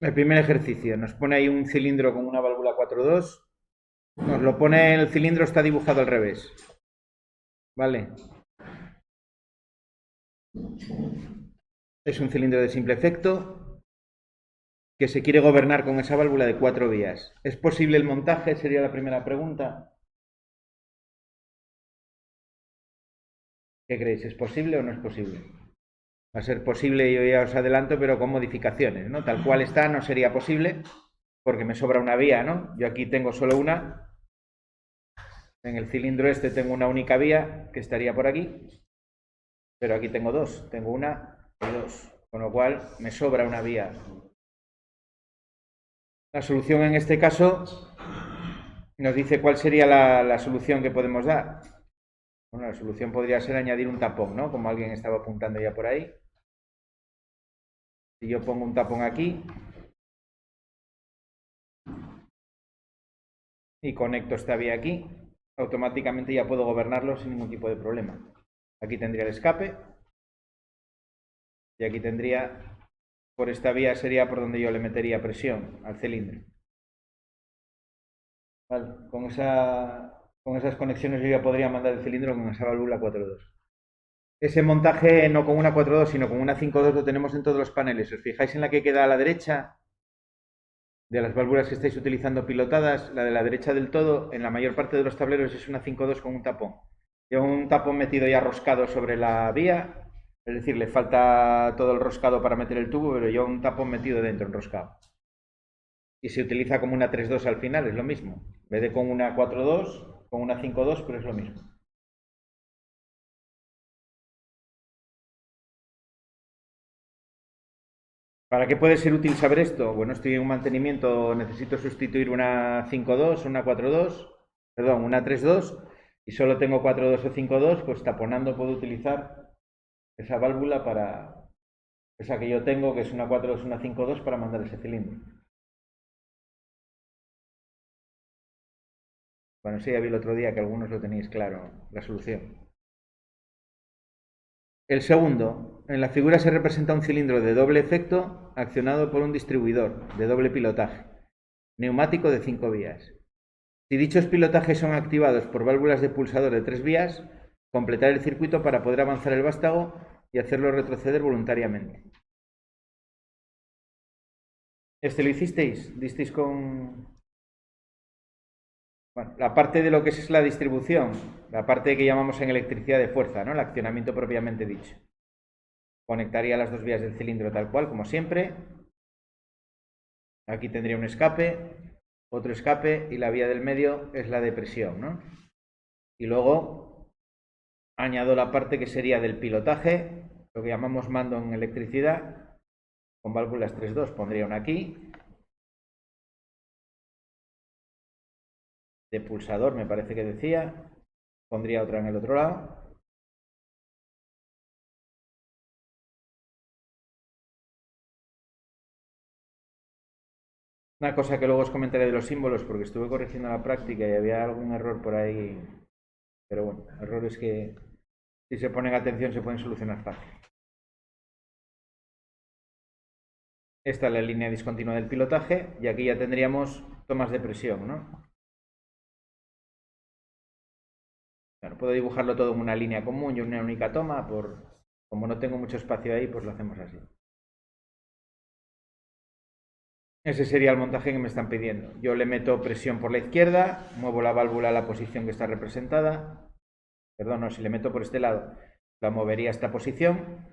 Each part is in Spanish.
El primer ejercicio nos pone ahí un cilindro con una válvula 4.2. Nos lo pone, el cilindro está dibujado al revés. ¿Vale? Es un cilindro de simple efecto que se quiere gobernar con esa válvula de 4 vías. ¿Es posible el montaje? Sería la primera pregunta. ¿Qué creéis? ¿Es posible o no es posible? Va a ser posible, yo ya os adelanto, pero con modificaciones, ¿no? Tal cual está no sería posible porque me sobra una vía, ¿no? Yo aquí tengo solo una. En el cilindro este tengo una única vía que estaría por aquí, pero aquí tengo dos. Tengo una y dos, con lo cual me sobra una vía. La solución en este caso nos dice cuál sería la solución que podemos dar. Bueno, la solución podría ser añadir un tapón, ¿no? Como alguien estaba apuntando ya por ahí. Si yo pongo un tapón aquí y conecto esta vía aquí, automáticamente ya puedo gobernarlo sin ningún tipo de problema. Aquí tendría el escape y aquí tendría, por esta vía sería por donde yo le metería presión al cilindro. Vale, con esas conexiones yo ya podría mandar el cilindro con esa válvula 4.2. Ese montaje no con una 4.2 sino con una 5.2 lo tenemos en todos los paneles. ¿Os fijáis en la que queda a la derecha? De las válvulas que estáis utilizando pilotadas, la de la derecha del todo, en la mayor parte de los tableros es una 5.2 con un tapón. Lleva un tapón metido ya roscado sobre la vía, es decir, le falta todo el roscado para meter el tubo, pero lleva un tapón metido dentro, enroscado. Y se utiliza como una 3.2 al final, es lo mismo. En vez de con una 4.2, con una 5.2, pero es lo mismo. ¿Para qué puede ser útil saber esto? Bueno, estoy en un mantenimiento, necesito sustituir una 5.2, una 4.2, perdón, una 3.2 y solo tengo 4.2 o 5.2, pues taponando puedo utilizar esa válvula para esa que yo tengo, que es una 4.2, una 5.2, para mandar ese cilindro. Bueno, sí, ya vi el otro día que algunos lo tenéis claro, la solución. El segundo, en la figura se representa un cilindro de doble efecto accionado por un distribuidor de doble pilotaje, neumático de 5 vías. Si dichos pilotajes son activados por válvulas de pulsador de 3 vías, completar el circuito para poder avanzar el vástago y hacerlo retroceder voluntariamente. ¿Este lo hicisteis? ¿Disteis con...? Bueno, la parte de lo que es la distribución, la parte que llamamos en electricidad de fuerza, ¿no? El accionamiento propiamente dicho. Conectaría las 2 vías del cilindro tal cual, como siempre. Aquí tendría un escape, otro escape y la vía del medio es la de presión, ¿no? Y luego añado la parte que sería del pilotaje, lo que llamamos mando en electricidad, con válvulas 3.2. Pondría una aquí, de pulsador me parece que decía, pondría otra en el otro lado. Una cosa que luego os comentaré de los símbolos, porque estuve corrigiendo la práctica y había algún error por ahí, pero bueno, errores que si se ponen atención se pueden solucionar fácil. Esta es la línea discontinua del pilotaje y aquí ya tendríamos tomas de presión, ¿no? Bueno, puedo dibujarlo todo en una línea común y una única toma, como no tengo mucho espacio ahí, pues lo hacemos así. Ese sería el montaje que me están pidiendo. Yo le meto presión por la izquierda, muevo la válvula a la posición que está representada. Perdón, no, si le meto por este lado, la movería a esta posición.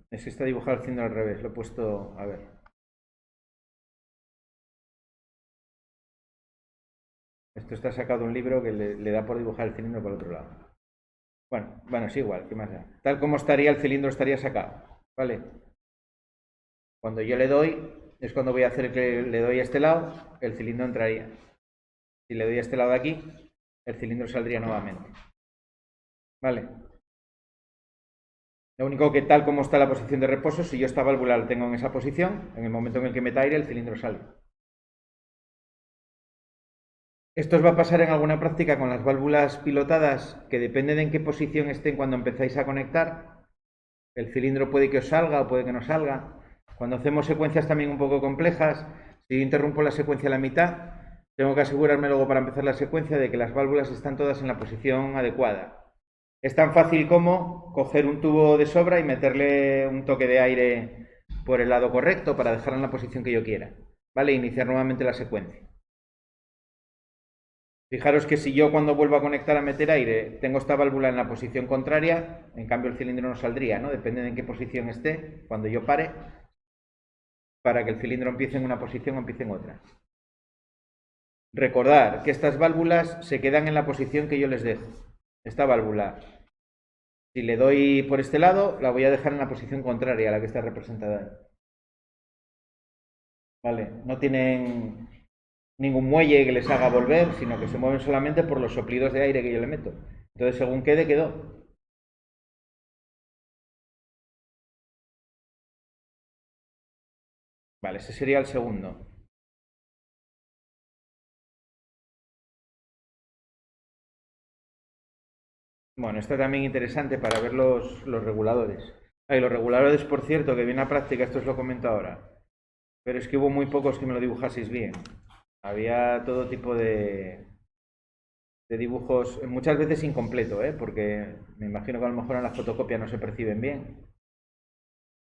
Es que está dibujado el cilindro al revés, lo he puesto, a ver. Esto está sacado de un libro que le da por dibujar el cilindro por el otro lado. Bueno, es igual, ¿qué más da? Tal como estaría, el cilindro estaría sacado, ¿vale? Cuando yo le doy, es cuando voy a hacer que le doy a este lado, el cilindro entraría. Si le doy a este lado de aquí, el cilindro saldría nuevamente. ¿Vale? Lo único que tal como está la posición de reposo, si yo esta válvula la tengo en esa posición, en el momento en el que meta aire, el cilindro sale. Esto os va a pasar en alguna práctica con las válvulas pilotadas, que depende de en qué posición estén cuando empezáis a conectar. El cilindro puede que os salga o puede que no salga. Cuando hacemos secuencias también un poco complejas, si interrumpo la secuencia a la mitad, tengo que asegurarme luego para empezar la secuencia de que las válvulas están todas en la posición adecuada. Es tan fácil como coger un tubo de sobra y meterle un toque de aire por el lado correcto para dejarla en la posición que yo quiera. ¿Vale? Iniciar nuevamente la secuencia. Fijaros que si yo cuando vuelvo a conectar a meter aire tengo esta válvula en la posición contraria, en cambio el cilindro no saldría, ¿no? Depende de en qué posición esté, cuando yo pare, para que el cilindro empiece en una posición o empiece en otra. Recordar que estas válvulas se quedan en la posición que yo les dejo. Esta válvula, si le doy por este lado, la voy a dejar en la posición contraria a la que está representada ahí. ¿Vale? No tienen ningún muelle que les haga volver, sino que se mueven solamente por los soplidos de aire que yo le meto. Entonces, según quede, quedó. Vale, ese sería el segundo. Bueno, está también interesante para ver los reguladores. Los reguladores, por cierto, que viene a práctica, esto os lo comento ahora. Pero es que hubo muy pocos que me lo dibujaseis bien. Había todo tipo de dibujos, muchas veces incompleto, ¿eh? Porque me imagino que a lo mejor en la fotocopia no se perciben bien.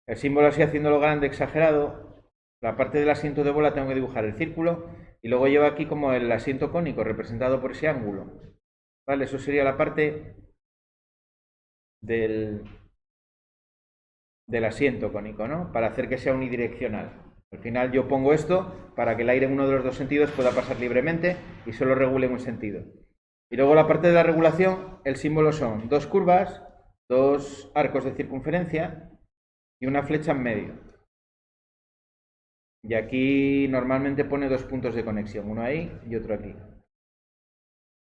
El símbolo así haciéndolo grande, exagerado. La parte del asiento de bola tengo que dibujar el círculo y luego lleva aquí como el asiento cónico representado por ese ángulo. ¿Vale? Eso sería la parte del, del asiento cónico, ¿no? Para hacer que sea unidireccional. Al final yo pongo esto para que el aire en uno de los dos sentidos pueda pasar libremente y solo regule en un sentido. Y luego la parte de la regulación, el símbolo son dos curvas, dos arcos de circunferencia y una flecha en medio. Y aquí normalmente pone dos puntos de conexión, uno ahí y otro aquí.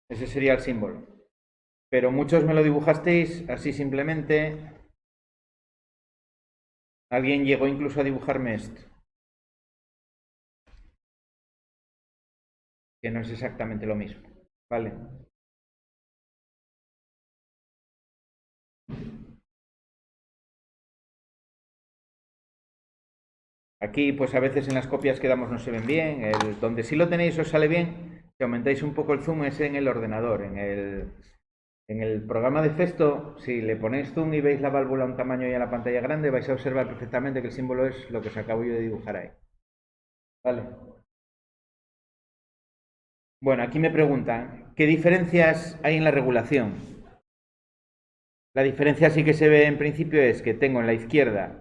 Ese sería el símbolo. Pero muchos me lo dibujasteis así simplemente. Alguien llegó incluso a dibujarme esto, que no es exactamente lo mismo. ¿Vale? Aquí, pues a veces en las copias que damos no se ven bien. Donde sí lo tenéis os sale bien, si aumentáis un poco el zoom es en el ordenador. En el programa de Festo, si le ponéis zoom y veis la válvula a un tamaño y a la pantalla grande, vais a observar perfectamente que el símbolo es lo que os acabo yo de dibujar ahí. ¿Vale? Bueno, aquí me preguntan, ¿qué diferencias hay en la regulación? La diferencia sí que se ve en principio es que tengo en la izquierda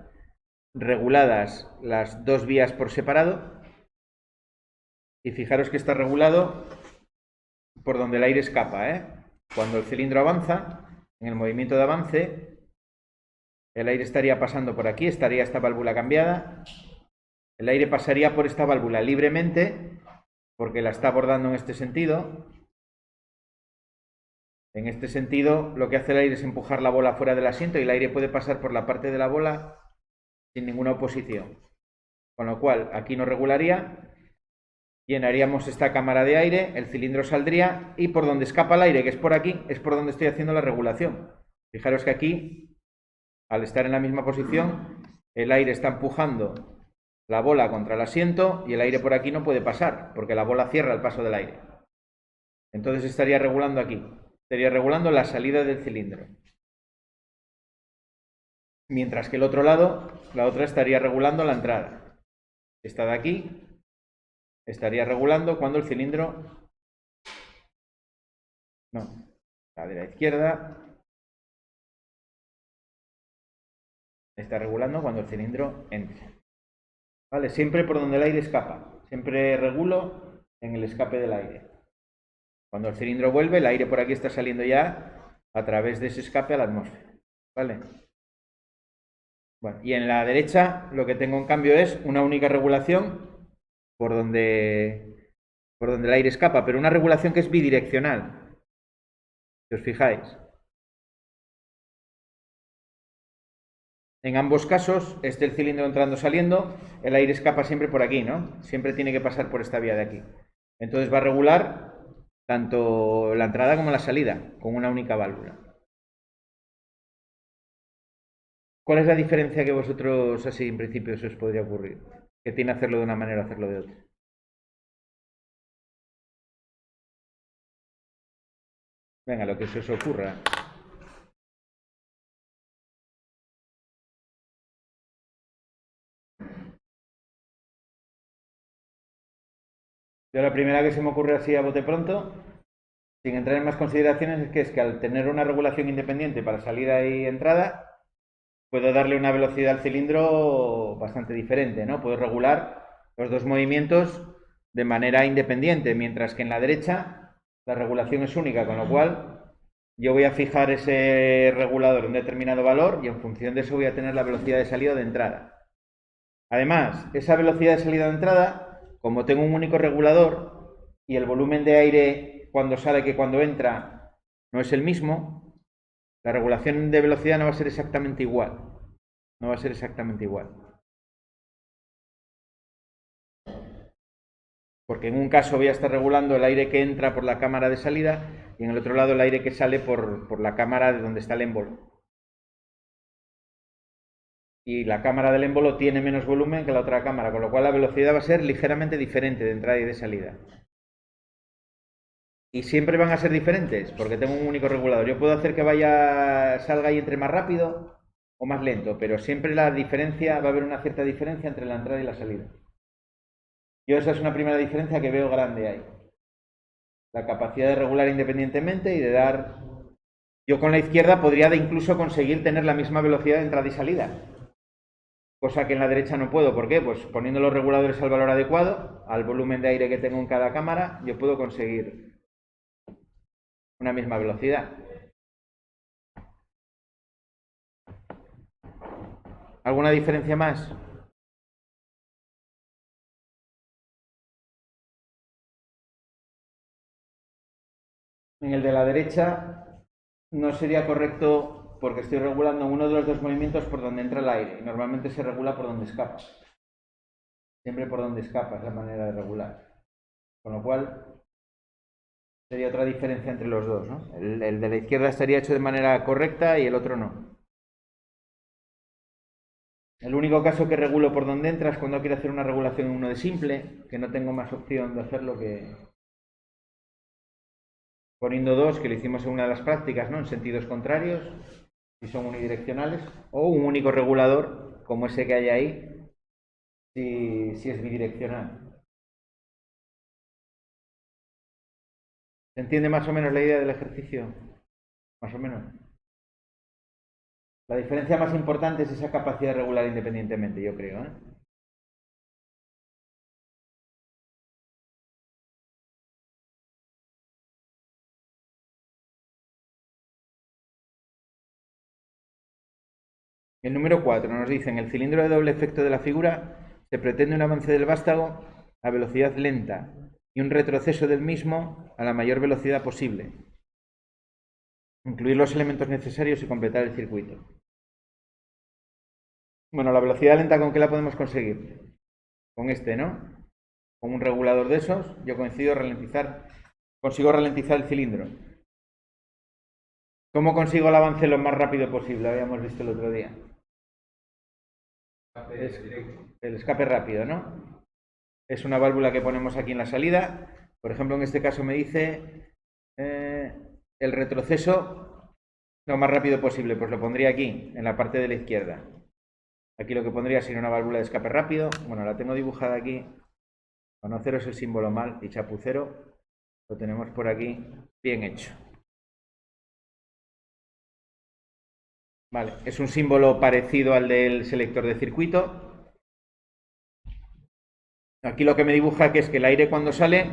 reguladas las dos vías por separado y fijaros que está regulado por donde el aire escapa, ¿eh? Cuando el cilindro avanza, en el movimiento de avance, el aire estaría pasando por aquí, estaría esta válvula cambiada, el aire pasaría por esta válvula libremente porque la está abordando en este sentido. En este sentido, lo que hace el aire es empujar la bola fuera del asiento y el aire puede pasar por la parte de la bola sin ninguna oposición. Con lo cual, aquí no regularía, llenaríamos esta cámara de aire, el cilindro saldría y por donde escapa el aire, que es por aquí, es por donde estoy haciendo la regulación. Fijaros que aquí, al estar en la misma posición, el aire está empujando la bola contra el asiento y el aire por aquí no puede pasar, porque la bola cierra el paso del aire. Entonces estaría regulando aquí, estaría regulando la salida del cilindro. Mientras que el otro lado, la otra estaría regulando la entrada. Esta de aquí estaría regulando cuando el cilindro... No, la de la izquierda está regulando cuando el cilindro entre. ¿Vale? Siempre por donde el aire escapa. Siempre regulo en el escape del aire. Cuando el cilindro vuelve, el aire por aquí está saliendo ya a través de ese escape a la atmósfera. ¿Vale? Bueno, y en la derecha lo que tengo en cambio es una única regulación por donde el aire escapa, pero una regulación que es bidireccional. Si os fijáis. En ambos casos, esté el cilindro entrando o saliendo, el aire escapa siempre por aquí, ¿no? Siempre tiene que pasar por esta vía de aquí. Entonces va a regular tanto la entrada como la salida, con una única válvula. ¿Cuál es la diferencia que vosotros, así en principio, se os podría ocurrir? Que tiene hacerlo de una manera o hacerlo de otra. Venga, lo que se os ocurra. Yo la primera que se me ocurre así a bote pronto, sin entrar en más consideraciones, es que al tener una regulación independiente para salida y entrada, puedo darle una velocidad al cilindro bastante diferente, ¿no? Puedo regular los dos movimientos de manera independiente, mientras que en la derecha la regulación es única, con lo cual yo voy a fijar ese regulador en un determinado valor y en función de eso voy a tener la velocidad de salida o de entrada. Además, esa velocidad de salida o de entrada, como tengo un único regulador y el volumen de aire cuando sale que cuando entra no es el mismo, la regulación de velocidad no va a ser exactamente igual. No va a ser exactamente igual. Porque en un caso voy a estar regulando el aire que entra por la cámara de salida y en el otro lado el aire que sale por la cámara de donde está el émbolo. Y la cámara del émbolo tiene menos volumen que la otra cámara, con lo cual la velocidad va a ser ligeramente diferente de entrada y de salida. Y siempre van a ser diferentes, porque tengo un único regulador. Yo puedo hacer que salga y entre más rápido o más lento, pero siempre la diferencia, va a haber una cierta diferencia entre la entrada y la salida. Yo esa es una primera diferencia que veo grande ahí. La capacidad de regular independientemente y de dar... Yo con la izquierda podría incluso conseguir tener la misma velocidad de entrada y salida, cosa que en la derecha no puedo. ¿Por qué? Pues poniendo los reguladores al valor adecuado, al volumen de aire que tengo en cada cámara, yo puedo conseguir una misma velocidad. ¿Alguna diferencia más? En el de la derecha no sería correcto porque estoy regulando uno de los dos movimientos por donde entra el aire y normalmente se regula por donde escapa. Siempre por donde escapa es la manera de regular. Con lo cual sería otra diferencia entre los dos, ¿no? El de la izquierda estaría hecho de manera correcta y el otro no. El único caso que regulo por donde entra es cuando quiero hacer una regulación en uno de simple, que no tengo más opción de hacerlo que poniendo dos, que lo hicimos en una de las prácticas, ¿no? En sentidos contrarios, si son unidireccionales, o un único regulador, como ese que hay ahí, si es bidireccional. ¿Se entiende más o menos la idea del ejercicio? Más o menos. La diferencia más importante es esa capacidad de regular independientemente, yo creo, ¿eh? El número 4 nos dice, en el cilindro de doble efecto de la figura se pretende un avance del vástago a velocidad lenta y un retroceso del mismo a la mayor velocidad posible. Incluir los elementos necesarios y completar el circuito. Bueno, la velocidad lenta, ¿con qué la podemos conseguir? Con este, ¿no? Con un regulador de esos, yo consigo ralentizar el cilindro. ¿Cómo consigo el avance lo más rápido posible? Habíamos visto el otro día. Es el escape rápido, ¿no? Es una válvula que ponemos aquí en la salida. Por ejemplo, en este caso me dice el retroceso lo más rápido posible. Pues lo pondría aquí, en la parte de la izquierda. Aquí lo que pondría sería una válvula de escape rápido. Bueno, la tengo dibujada aquí. Conoceros el símbolo mal y chapucero. Lo tenemos por aquí bien hecho. Vale, es un símbolo parecido al del selector de circuito. Aquí lo que me dibuja que es que el aire cuando sale,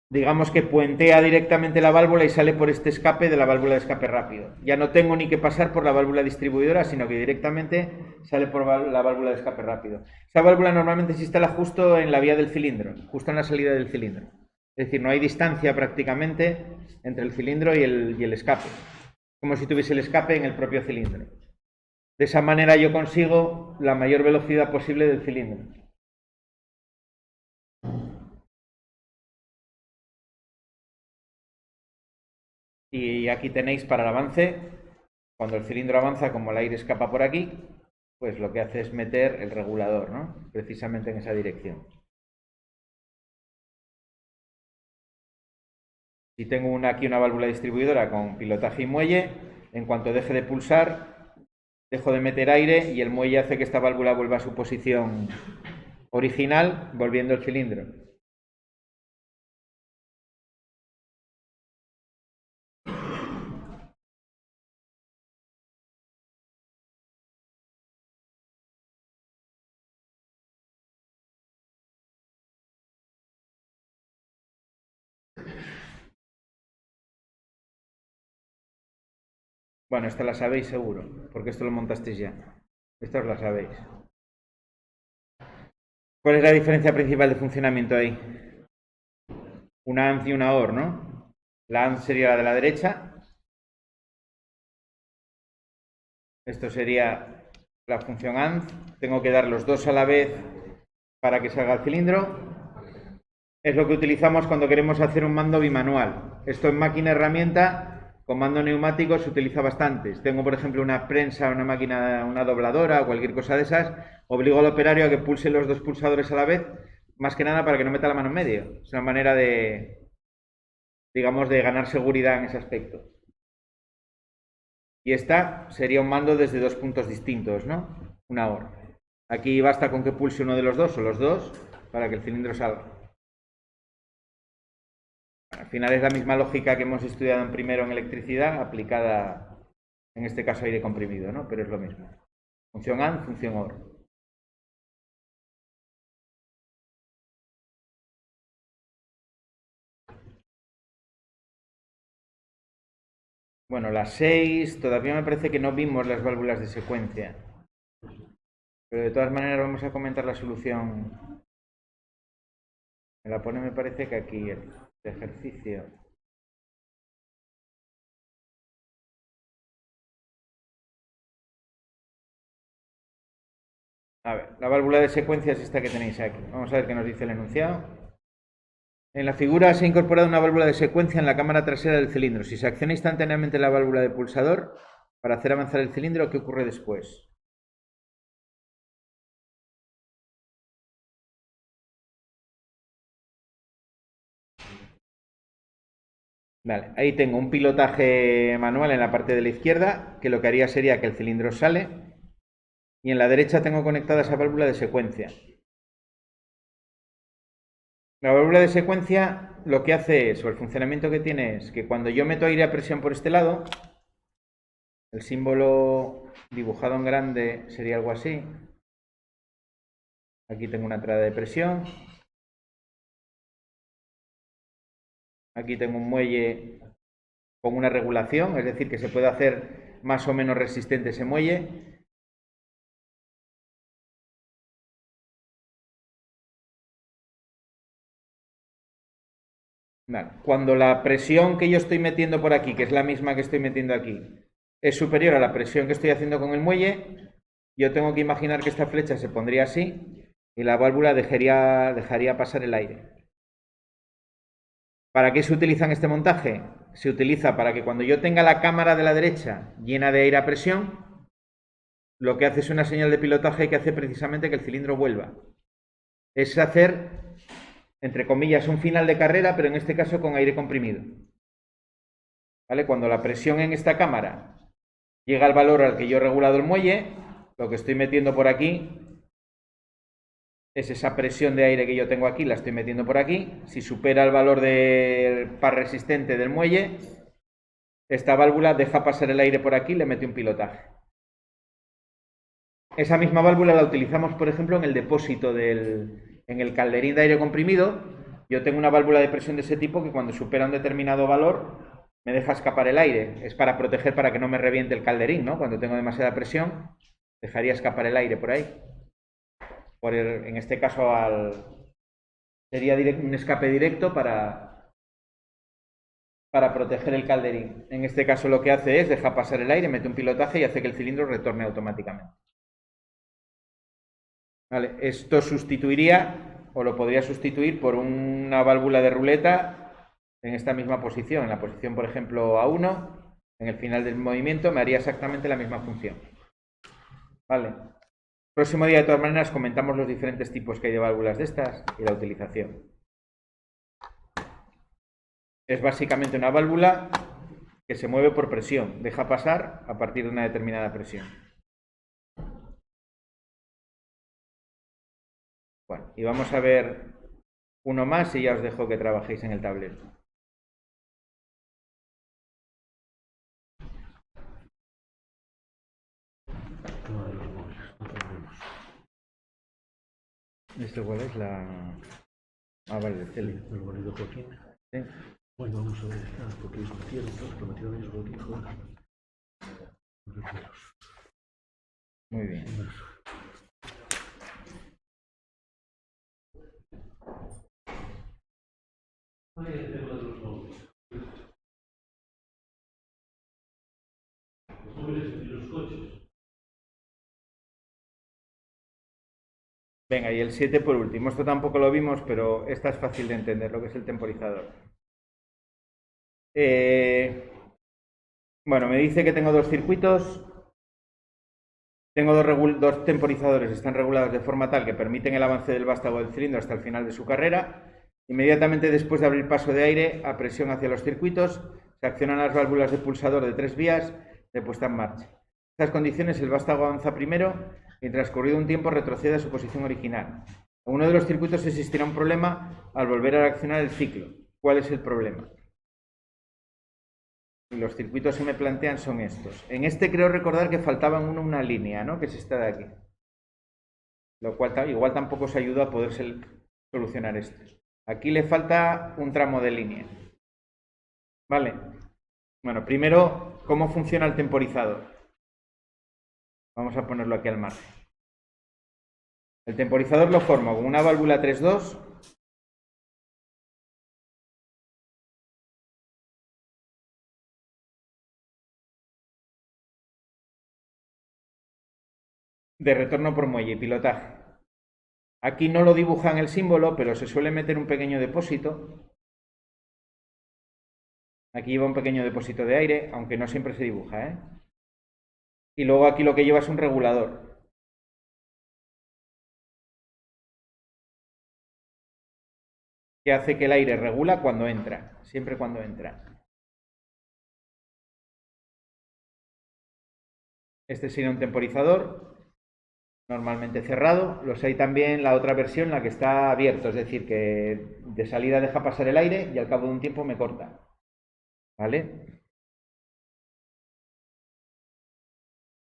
digamos que puentea directamente la válvula y sale por este escape de la válvula de escape rápido. Ya no tengo ni que pasar por la válvula distribuidora, sino que directamente sale por la válvula de escape rápido. Esa válvula normalmente se instala justo en la vía del cilindro, justo en la salida del cilindro. Es decir, no hay distancia prácticamente entre el cilindro y el escape. Como si tuviese el escape en el propio cilindro. De esa manera yo consigo la mayor velocidad posible del cilindro. Y aquí tenéis para el avance Cuando el cilindro avanza, como el aire escapa por aquí, pues lo que hace es meter el regulador, ¿no? Precisamente en esa dirección. Si tengo aquí una válvula distribuidora con pilotaje y muelle, en cuanto deje de pulsar, dejo de meter aire y el muelle hace que esta válvula vuelva a su posición original, volviendo el cilindro. Bueno, esta la sabéis seguro, porque esto lo montasteis ya. Esta os la sabéis. ¿Cuál es la diferencia principal de funcionamiento ahí? Una ANZ y una OR, ¿no? La ANZ sería la de la derecha. Esto sería la función ANZ. Tengo que dar los dos a la vez para que salga el cilindro. Es lo que utilizamos cuando queremos hacer un mando bimanual. Esto en máquina herramienta, con mando neumático se utiliza bastante. Tengo, por ejemplo, una prensa, una máquina, una dobladora o cualquier cosa de esas. Obligo al operario a que pulse los dos pulsadores a la vez, más que nada para que no meta la mano en medio. Es una manera de, digamos, de ganar seguridad en ese aspecto. Y esta sería un mando desde dos puntos distintos, ¿no? Una hora. Aquí basta con que pulse uno de los dos o los dos para que el cilindro salga. Al final es la misma lógica que hemos estudiado en primero en electricidad, aplicada en este caso a aire comprimido, ¿no? Pero es lo mismo. Función AND, función OR. Bueno, las 6, todavía me parece que no vimos las válvulas de secuencia. Pero de todas maneras vamos a comentar la solución. Me la pone, me parece que aquí el ejercicio. A ver, la válvula de secuencia es esta que tenéis aquí. Vamos a ver qué nos dice el enunciado. En la figura se ha incorporado una válvula de secuencia en la cámara trasera del cilindro. Si se acciona instantáneamente la válvula de pulsador para hacer avanzar el cilindro, ¿qué ocurre después? Vale, ahí tengo un pilotaje manual en la parte de la izquierda, que lo que haría sería que el cilindro sale, y en la derecha tengo conectada esa válvula de secuencia. La válvula de secuencia lo que hace es, o el funcionamiento que tiene es, que cuando yo meto aire a presión por este lado, el símbolo dibujado en grande sería algo así. Aquí tengo una entrada de presión. Aquí tengo un muelle con una regulación, es decir, que se puede hacer más o menos resistente ese muelle. Vale. Cuando la presión que yo estoy metiendo por aquí, que es la misma que estoy metiendo aquí, es superior a la presión que estoy haciendo con el muelle, yo tengo que imaginar que esta flecha se pondría así y la válvula dejaría pasar el aire. ¿Para qué se utiliza en este montaje? Se utiliza para que cuando yo tenga la cámara de la derecha llena de aire a presión, lo que hace es una señal de pilotaje que hace precisamente que el cilindro vuelva. Es hacer, entre comillas, un final de carrera, pero en este caso con aire comprimido. ¿Vale? Cuando la presión en esta cámara llega al valor al que yo he regulado el muelle, lo que estoy metiendo por aquí es esa presión de aire que yo tengo aquí, la estoy metiendo por aquí. Si supera el valor del par resistente del muelle, esta válvula deja pasar el aire por aquí y le mete un pilotaje. Esa misma válvula la utilizamos, por ejemplo, en el depósito en el calderín de aire comprimido. Yo tengo una válvula de presión de ese tipo que cuando supera un determinado valor me deja escapar el aire. Es para proteger, para que no me reviente el calderín, ¿no? Cuando tengo demasiada presión, dejaría escapar el aire por ahí. En este caso sería un escape directo para proteger el calderín. En este caso lo que hace es dejar pasar el aire, mete un pilotaje y hace que el cilindro retorne automáticamente. Vale, esto sustituiría, o lo podría sustituir por una válvula de ruleta en esta misma posición, en la posición, por ejemplo, A1. En el final del movimiento me haría exactamente la misma función. Vale. Próximo día, de todas maneras, comentamos los diferentes tipos que hay de válvulas de estas y la utilización. Es básicamente una válvula que se mueve por presión, deja pasar a partir de una determinada presión. Bueno, y vamos a ver uno más y ya os dejo que trabajéis en el tablero. ¿Esto cuál es? Vale, el Celi. El marido Joaquín. Sí. Bueno, vamos a ver esta, porque es lo metieron ellos Joaquín, joder. Muy bien. Venga, y el 7 por último. Esto tampoco lo vimos, pero esta es fácil de entender, lo que es el temporizador. Bueno, me dice que tengo dos circuitos. Tengo dos temporizadores, están regulados de forma tal que permiten el avance del vástago del cilindro hasta el final de su carrera. Inmediatamente después de abrir paso de aire a presión hacia los circuitos, se accionan las válvulas de pulsador de 3 vías de puesta en marcha. En estas condiciones el vástago avanza primero y transcurrido un tiempo retrocede a su posición original. En uno de los circuitos existirá un problema al volver a accionar el ciclo. ¿Cuál es el problema? Los circuitos que me plantean son estos. En este creo recordar que faltaba una línea, ¿no? Que es esta de aquí. Lo cual igual tampoco os ayuda a poder solucionar esto. Aquí le falta un tramo de línea. ¿Vale? Bueno, primero, ¿cómo funciona el temporizador? Vamos a ponerlo aquí al margen. El temporizador lo formo con una válvula 3.2 de retorno por muelle y pilotaje. Aquí no lo dibujan el símbolo, pero se suele meter un pequeño depósito. Aquí lleva un pequeño depósito de aire, aunque no siempre se dibuja, ¿eh? Y luego aquí lo que lleva es un regulador. Que hace que el aire regula cuando entra, siempre cuando entra. Este sería un temporizador, normalmente cerrado. Los hay también la otra versión, la que está abierto, es decir, que de salida deja pasar el aire y al cabo de un tiempo me corta. ¿Vale?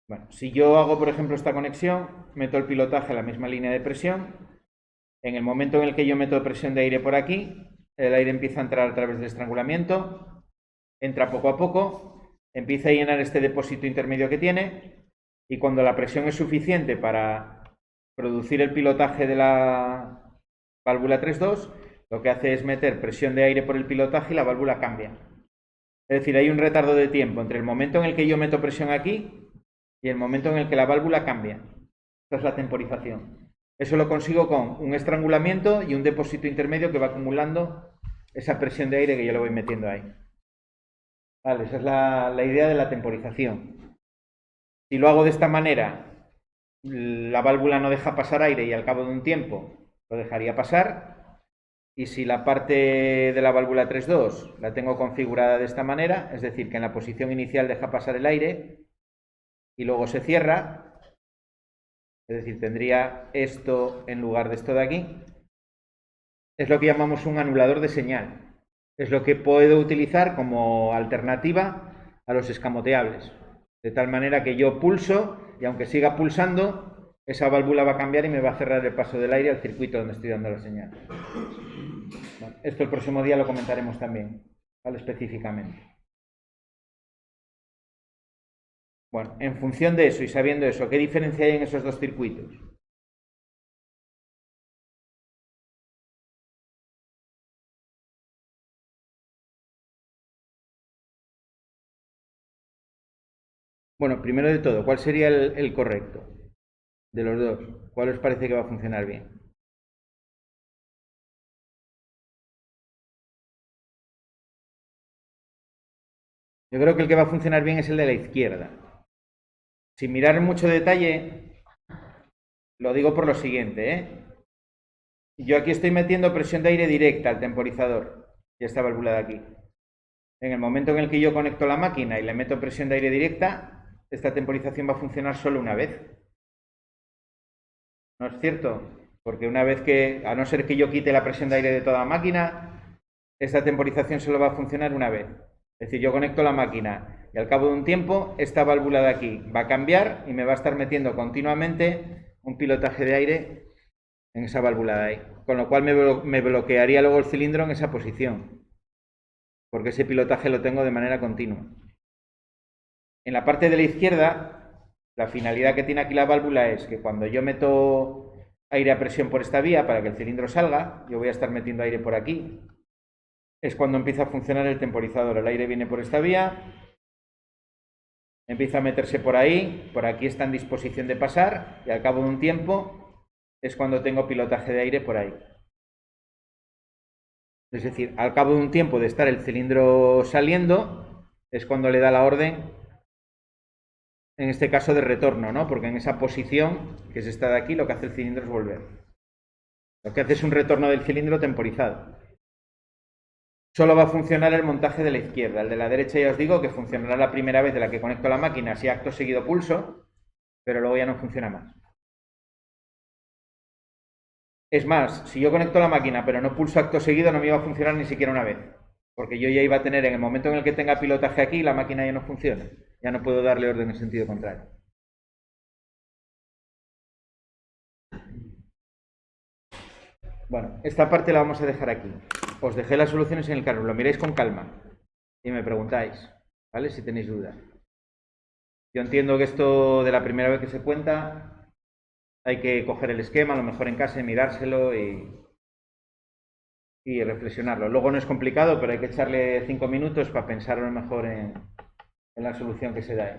Bueno, si yo hago, por ejemplo, esta conexión, meto el pilotaje a la misma línea de presión. En el momento en el que yo meto presión de aire por aquí, el aire empieza a entrar a través del estrangulamiento, entra poco a poco, empieza a llenar este depósito intermedio que tiene y cuando la presión es suficiente para producir el pilotaje de la válvula 3.2, lo que hace es meter presión de aire por el pilotaje y la válvula cambia. Es decir, hay un retardo de tiempo entre el momento en el que yo meto presión aquí y el momento en el que la válvula cambia. Esta es la temporización. Eso lo consigo con un estrangulamiento y un depósito intermedio que va acumulando esa presión de aire que yo le voy metiendo ahí. Vale, esa es la idea de la temporización. Si lo hago de esta manera, la válvula no deja pasar aire y al cabo de un tiempo lo dejaría pasar. Y si la parte de la válvula 3.2 la tengo configurada de esta manera, es decir, que en la posición inicial deja pasar el aire y luego se cierra, es decir, tendría esto en lugar de esto de aquí, es lo que llamamos un anulador de señal. Es lo que puedo utilizar como alternativa a los escamoteables. De tal manera que yo pulso y aunque siga pulsando, esa válvula va a cambiar y me va a cerrar el paso del aire al circuito donde estoy dando la señal. Bueno, esto el próximo día lo comentaremos también, ¿vale? Específicamente. Bueno, en función de eso y sabiendo eso, ¿qué diferencia hay en esos dos circuitos? Bueno, primero de todo, ¿cuál sería el correcto de los dos? ¿Cuál os parece que va a funcionar bien? Yo creo que el que va a funcionar bien es el de la izquierda. Sin mirar en mucho detalle, lo digo por lo siguiente, ¿eh? Yo aquí estoy metiendo presión de aire directa al temporizador y esta válvula de aquí. En el momento en el que yo conecto la máquina y le meto presión de aire directa, esta temporización va a funcionar solo una vez. ¿No es cierto? Porque una vez que, a no ser que yo quite la presión de aire de toda la máquina, esta temporización solo va a funcionar una vez. Es decir, yo conecto la máquina y al cabo de un tiempo esta válvula de aquí va a cambiar y me va a estar metiendo continuamente un pilotaje de aire en esa válvula de ahí. Con lo cual me bloquearía luego el cilindro en esa posición. Porque ese pilotaje lo tengo de manera continua. En la parte de la izquierda, la finalidad que tiene aquí la válvula es que cuando yo meto aire a presión por esta vía para que el cilindro salga, yo voy a estar metiendo aire por aquí, es cuando empieza a funcionar el temporizador. El aire viene por esta vía, empieza a meterse por ahí, por aquí está en disposición de pasar y al cabo de un tiempo es cuando tengo pilotaje de aire por ahí. Es decir, al cabo de un tiempo de estar el cilindro saliendo es cuando le da la orden, en este caso de retorno, ¿no? Porque en esa posición, que es esta de aquí, lo que hace el cilindro es volver. Lo que hace es un retorno del cilindro temporizado. Solo va a funcionar el montaje de la izquierda. El de la derecha ya os digo que funcionará la primera vez de la que conecto la máquina si acto seguido pulso, pero luego ya no funciona más. Es más, si yo conecto la máquina pero no pulso acto seguido, no me iba a funcionar ni siquiera una vez. Porque yo ya iba a tener, en el momento en el que tenga pilotaje aquí, la máquina ya no funciona. Ya no puedo darle orden en sentido contrario. Bueno, esta parte la vamos a dejar aquí. Os dejé las soluciones en el carro, lo miráis con calma y me preguntáis, ¿vale? Si tenéis dudas. Yo entiendo que esto de la primera vez que se cuenta hay que coger el esquema, a lo mejor en casa, y mirárselo y reflexionarlo. Luego no es complicado, pero hay que echarle 5 minutos para pensar a lo mejor en la solución que se da ahí.